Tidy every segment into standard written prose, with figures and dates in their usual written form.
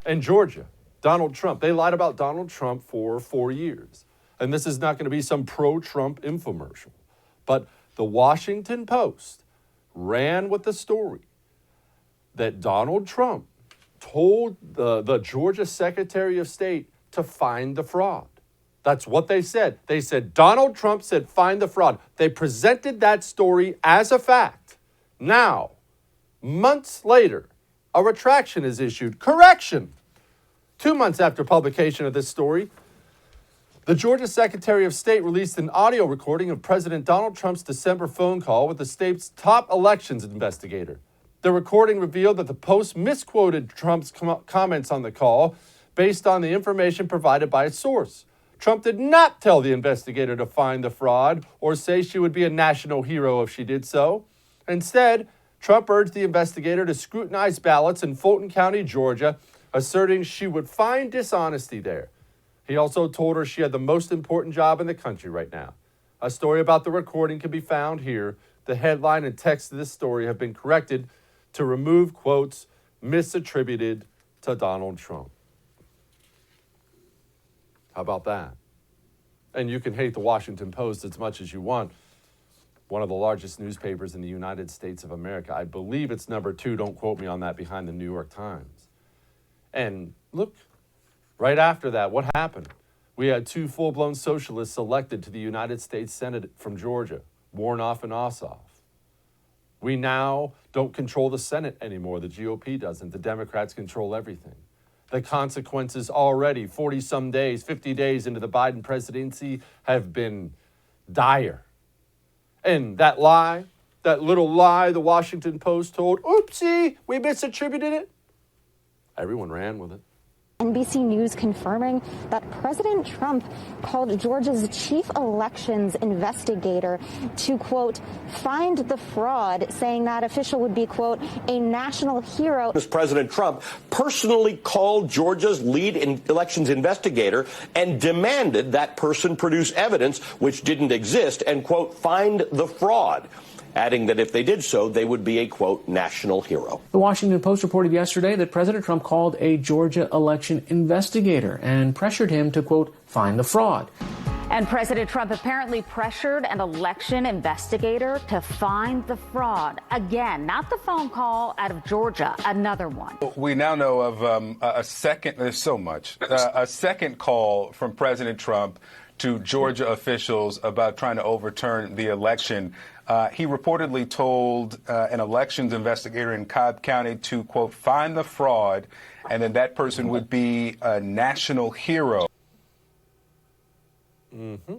And Georgia, Donald Trump. They lied about Donald Trump for 4 years. And this is not going to be some pro-Trump infomercial. But the Washington Post ran with the story that Donald Trump told the Georgia Secretary of State to find the fraud. That's what they said. They said Donald Trump said find the fraud. They presented that story as a fact. Now, months later, a retraction is issued. Correction! 2 months after publication of this story, the Georgia Secretary of State released an audio recording of President Donald Trump's December phone call with the state's top elections investigator. The recording revealed that the Post misquoted Trump's comments on the call based on the information provided by its source. Trump did not tell the investigator to find the fraud or say she would be a national hero if she did so. Instead, Trump urged the investigator to scrutinize ballots in Fulton County, Georgia, asserting she would find dishonesty there. He also told her she had the most important job in the country right now. A story about the recording can be found here. The headline and text of this story have been corrected to remove quotes misattributed to Donald Trump. How about that? And you can hate the Washington Post as much as you want. One of the largest newspapers in the United States of America. I believe it's number 2. Don't quote me on that, behind the New York Times. And look, right after that, what happened? We had 2 full-blown socialists elected to the United States Senate from Georgia, Warnoff and Ossoff. We now don't control the Senate anymore. The GOP doesn't. The Democrats control everything. The consequences already, 40-some days, 50 days into the Biden presidency, have been dire. And that lie, that little lie the Washington Post told, oopsie, we misattributed it. Everyone ran with it. NBC News confirming that President Trump called Georgia's chief elections investigator to, quote, find the fraud, saying that official would be, quote, a national hero. President Trump personally called Georgia's lead elections investigator and demanded that person produce evidence which didn't exist and, quote, find the fraud, adding that if they did so, they would be a, quote, national hero. The Washington Post reported yesterday that President Trump called a Georgia election investigator and pressured him to, quote, find the fraud. And President Trump apparently pressured an election investigator to find the fraud. Again, not the phone call out of Georgia, another one. We now know of a second, there's so much, a second call from President Trump to Georgia officials about trying to overturn the election. He reportedly told an elections investigator in Cobb County to, quote, find the fraud, and then that person would be a national hero. Mm-hmm.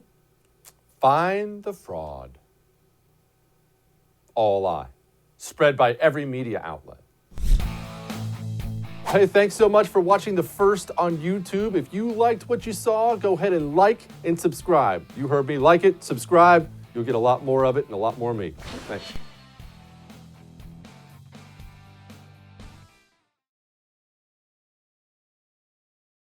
Find the fraud. All a lie. Spread by every media outlet. Hey, thanks so much for watching The First on YouTube. If you liked what you saw, go ahead and like and subscribe. You heard me. Like it, subscribe. You'll get a lot more of it and a lot more of me. Thanks.